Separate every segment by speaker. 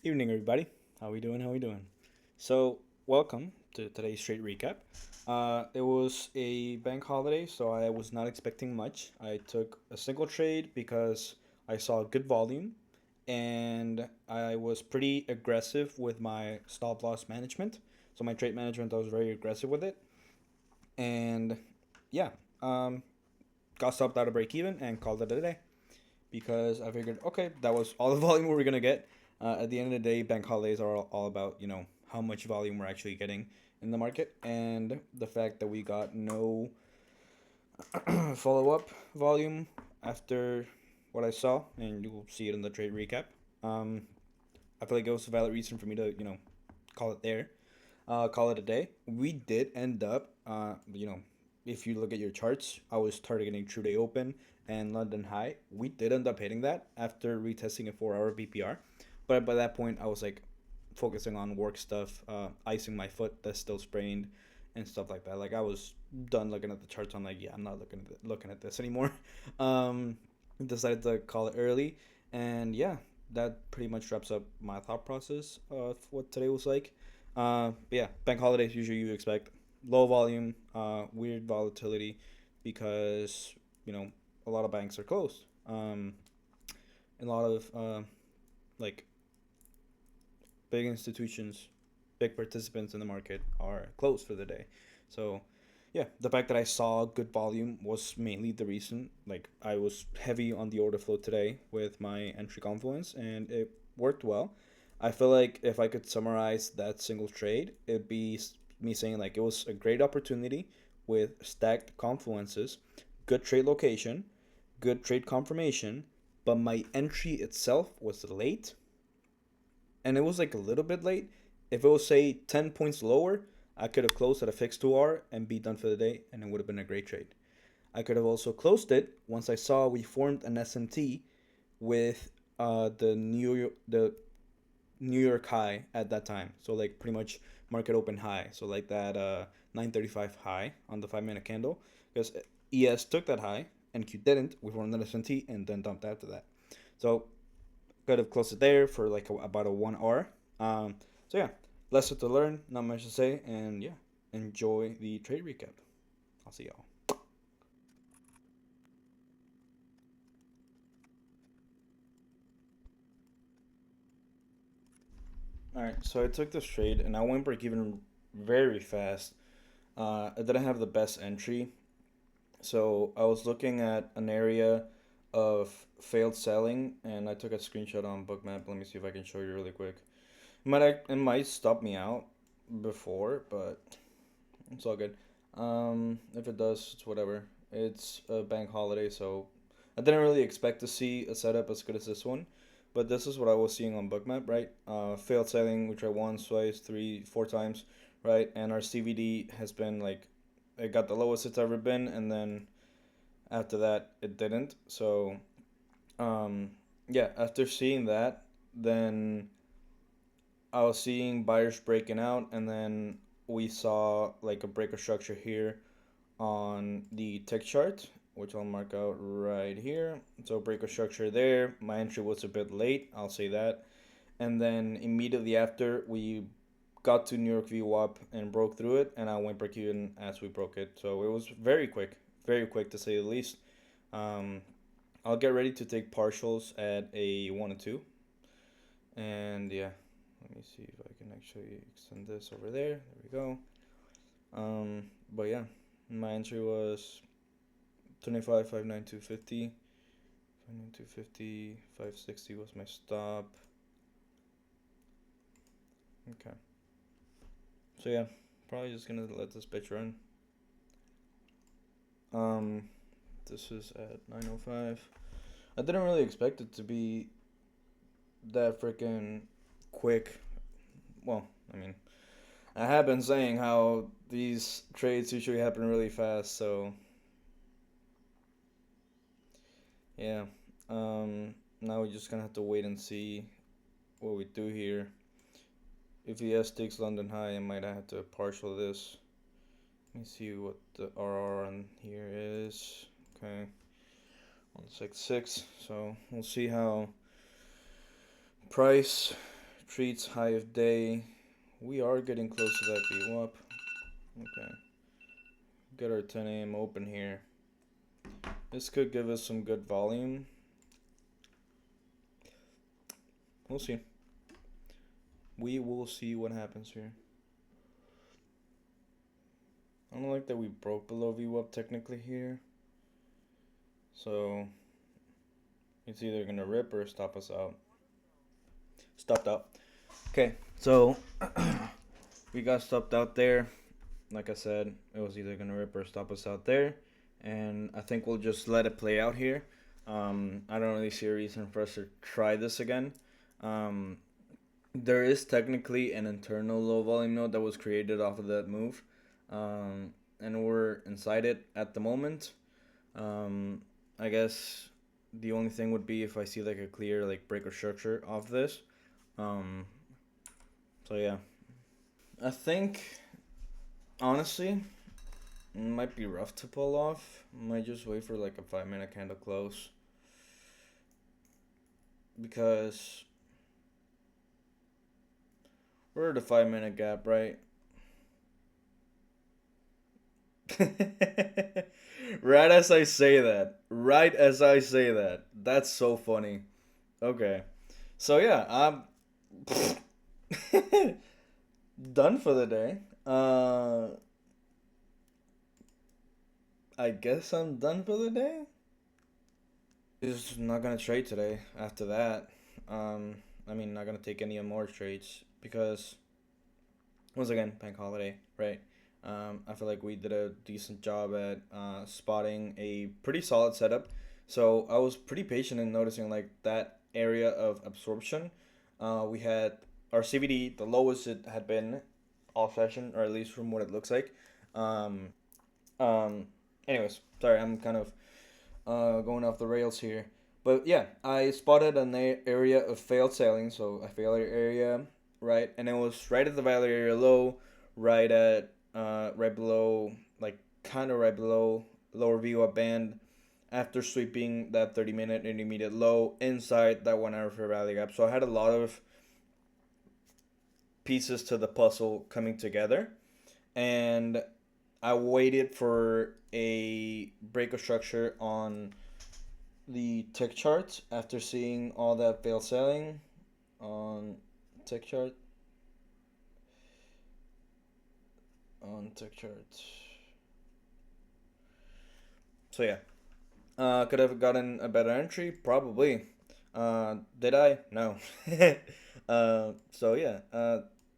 Speaker 1: Evening, everybody. How we doing? How we doing? So, welcome to today's trade recap. It was a bank holiday, so I was not expecting much. I took a single trade because I saw good volume, and I was pretty aggressive with my stop loss management. So my trade management, I was very aggressive with it, and yeah, um, got stopped out of break even and called it a day because I figured, okay, that was all the volume we were gonna get. At the end of the day, bank holidays are all about how much volume we're actually getting in the market, and the fact that we got no follow up volume after what I saw, and you will see it in the trade recap. Um, I feel like it was a valid reason for me to call it there, call it a day. We did end up, if you look at your charts, I was targeting True Day Open and London High. We did end up hitting that after retesting a 4 hour BPR. But by that point, I was like focusing on work stuff, icing my foot that's still sprained, and stuff like that. Like I was done looking at the charts. I'm like, yeah, I'm not looking at this anymore. Um, Decided to call it early, and yeah, that pretty much wraps up my thought process of what today was like. But yeah, bank holidays usually you expect low volume, weird volatility, because you know a lot of banks are closed. And a lot of like big institutions, big participants in the market are closed for the day. So yeah, the fact that I saw good volume was mainly the reason. Like I was heavy on the order flow today with my entry confluence, and it worked well. I feel like if I could summarize that single trade, it'd be me saying like it was a great opportunity with stacked confluences, good trade location, good trade confirmation, but my entry itself was late, and it was like a little bit late. If it was say 10 points lower, I could have closed at a fixed 2R and be done for the day, and it would have been a great trade. I could have also closed it once I saw we formed an SMT with the New York high at that time. So like pretty much market open high. So like that 935 high on the 5 minute candle, because ES took that high and Q didn't. We formed an SMT and then dumped after that. So could have closed it there for like about a 1 hour. So yeah, lesson to learn, not much to say, and yeah, enjoy the trade recap. I'll see y'all. All right, so I took this trade and I went break even very fast. I didn't have the best entry, so I was looking at an area of failed selling, and I took a screenshot on Bookmap. Let me see if I can show you really quick. It might stop me out before, but it's all good. If it does, it's whatever. It's a bank holiday, so I didn't really expect to see a setup as good as this one. But this is what I was seeing on Bookmap, right? Failed selling, we tried once, twice, three, four times, right? And our CVD has been like, it got the lowest it's ever been, and then after that, it didn't. So, um, yeah, after seeing that, then I was seeing buyers breaking out, and then we saw like a break of structure here on the tick chart, which I'll mark out right here. So break of structure there. My entry was a bit late, I'll say that. And then immediately after, we got to New York VWAP and broke through it, and I went break even as we broke it. So it was very quick to say the least. Um, I'll get ready to take partials at a 1 and 2. And yeah, let me see if I can actually extend this over there. There we go. But yeah, my entry was 25, 59250. 59250, 560 was my stop. Okay. So yeah, probably just gonna let this bitch run. Um, this is at 9:05. I didn't really expect it to be that freaking quick. Well, I mean, I have been saying how these trades usually happen really fast, so yeah. Now we're just gonna have to wait and see what we do here. If ES takes London High, I might have to partial this. Let me see what the RR on here is. Okay, 166. So we'll see how price Treats high of day. We are getting close to that VWAP. Okay. Get our 10 a.m. open here. This could give us some good volume. We'll see. We will see what happens here. I don't like that we broke below VWAP technically here. So it's either gonna rip or stop us out. Stopped out. Okay, so we got stopped out there. Like I said, it was either gonna rip or stop us out there, and I think we'll just let it play out here. I don't really see a reason for us to try this again. Um, there is technically an internal low volume node that was created off of that move, and we're inside it at the moment. Um, I guess the only thing would be if I see like a clear like breaker structure off this. Um, so yeah, I think honestly it might be rough to pull off. Might just wait for like a 5 minute candle close because we're at a 5 minute gap, right? Right as I say that. Right as I say that. That's so funny. Okay. So yeah, I'm done for the day. I guess I'm done for the day. Just not gonna trade today. After that, um, I mean, not gonna take any more trades because once again, bank holiday, right? I feel like we did a decent job at spotting a pretty solid setup. So I was pretty patient in noticing like that area of absorption. We had our CVD the lowest it had been all session, or at least from what it looks like. Um, anyways, sorry, I'm kind of going off the rails here. But yeah, I spotted an area of failed sailing, so a failure area, right? And it was right at the failure area low, right below, like kind of right below lower view up band after sweeping that 30-minute intermediate low inside that 1 hour fair value gap. So I had a lot of pieces to the puzzle coming together, and I waited for a break of structure on the tick chart after seeing all that failed selling on tick chart. On tick chart. So yeah, could have gotten a better entry, probably. Did I? No. So yeah,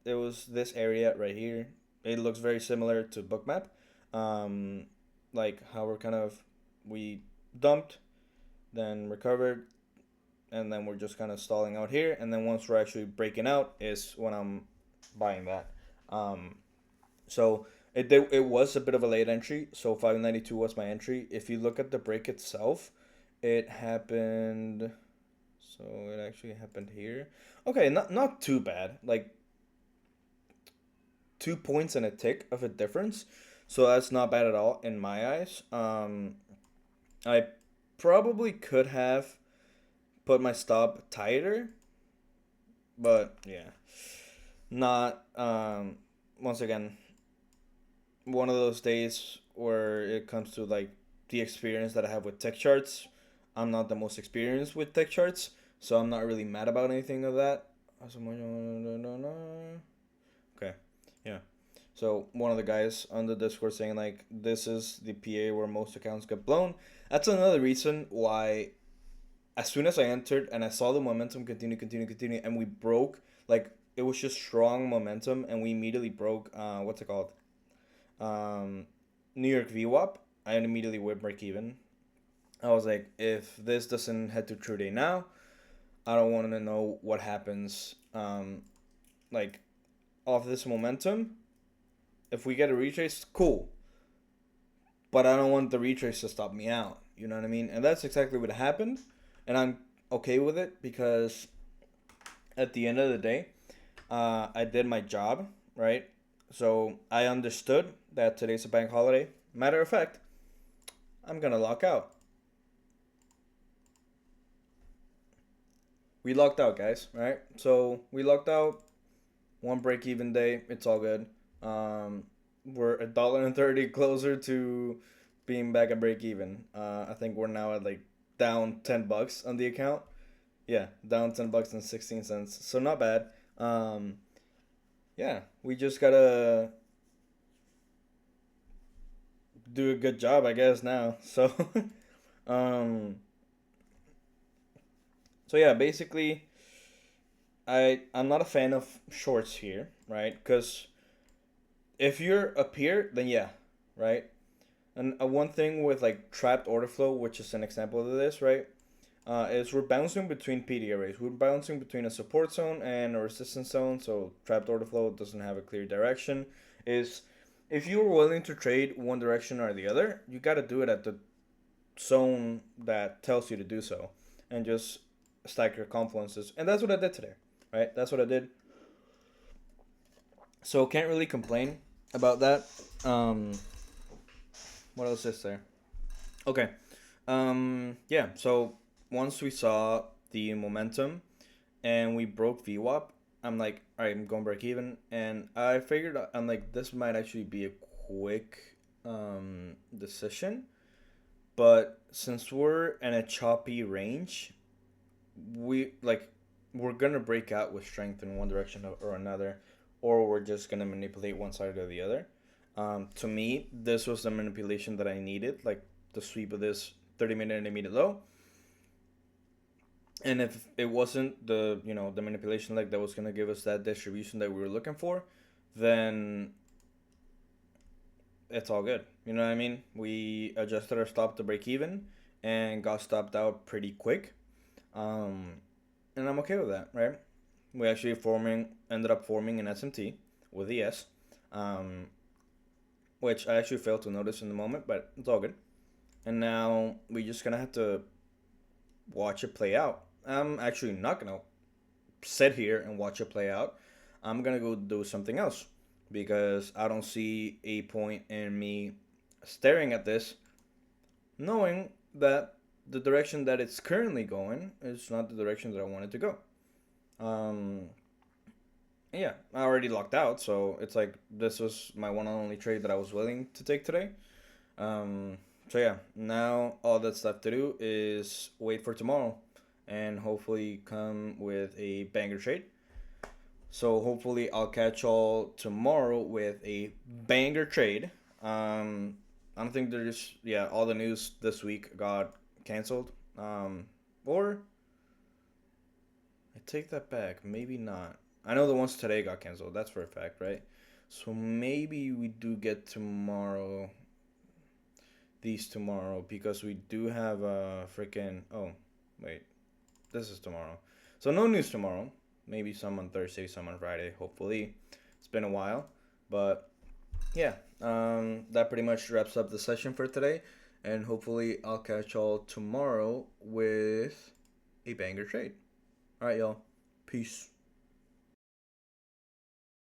Speaker 1: it was this area right here. It looks very similar to Bookmap. Um, like how we dumped, then recovered, and then we're just kind of stalling out here. And then once we're actually breaking out is when I'm buying that. Um, so it was a bit of a late entry. So 592 was my entry. If you look at the break itself, it happened. So it actually happened here. Okay, not too bad. Like 2 points and a tick of a difference. So that's not bad at all in my eyes. I probably could have put my stop tighter, but yeah, not. Once again, one of those days where it comes to like the experience that I have with tech charts. I'm not the most experienced with tech charts, so I'm not really mad about anything of that. Okay, yeah. So one of the guys on the Discord saying like this is the PA where most accounts get blown. That's another reason why as soon as I entered and I saw the momentum continue, and we broke, like it was just strong momentum, and we immediately broke. What's it called? Um, New York VWAP. I immediately went break even. I was like, if this doesn't head to true day now, I don't want to know what happens. Like off this momentum, if we get a retrace, cool. But I don't want the retrace to stop me out. You know what I mean? And that's exactly what happened, and I'm okay with it because at the end of the day, I did my job, right? So I understood that today's a bank holiday. Matter of fact, I'm gonna lock out. we locked out, guys. Right? So we locked out. One break even day. It's all good. Um, we're $1.30 closer to being back at break even. I think we're now at like down $10 on the account. Yeah, down $10 and 16 cents. So not bad. Um, yeah, we just gotta do a good job, I guess now. So, um, so yeah, basically, I'm not a fan of shorts here, right? Because if you're up here, then yeah, right. And one thing with like trapped order flow, which is an example of this, right? Is we're bouncing between PD arrays. We're bouncing between a support zone and a resistance zone. So trapped order flow doesn't have a clear direction. Is if you're willing to trade one direction or the other, you got to do it at the zone that tells you to do so, and just stack your confluences. And that's what I did today, right? That's what I did. So can't really complain about that. What else is there? Okay. Yeah. So once we saw the momentum and we broke VWAP, I'm like, all right, I'm going break even, and I figured I'm like, this might actually be a quick decision, but since we're in a choppy range, we like we're gonna break out with strength in one direction or another, or we're just gonna manipulate one side or the other. To me, this was the manipulation that I needed, like the sweep of this 30-minute intermediate low. And if it wasn't the manipulation leg that was gonna give us that distribution that we were looking for, then it's all good. You know what I mean? We adjusted our stop to break even and got stopped out pretty quick. Um, and I'm okay with that, right? We actually ended up forming an SMT with the S, um, which I actually failed to notice in the moment, but it's all good. And now we just gonna have to watch it play out. I'm actually not gonna sit here and watch it play out. I'm gonna go do something else because I don't see a point in me staring at this, knowing that the direction that it's currently going is not the direction that I wanted to go. Um, yeah, I already locked out, so it's like this was my one and only trade that I was willing to take today. Um, so yeah, now all that's left to do is wait for tomorrow, and hopefully come with a banger trade. So hopefully I'll catch y'all tomorrow with a banger trade. I don't think there's all the news this week got canceled. Or I take that back. Maybe not. I know the ones today got canceled. That's for a fact, right? So maybe we do get tomorrow. These tomorrow because we do have a freaking. Oh, wait. This is tomorrow. So no news tomorrow. Maybe some on Thursday, some on Friday. Hopefully, it's been a while, but yeah. That pretty much wraps up the session for today, and hopefully I'll catch y'all tomorrow with a banger trade. All right, y'all. Peace.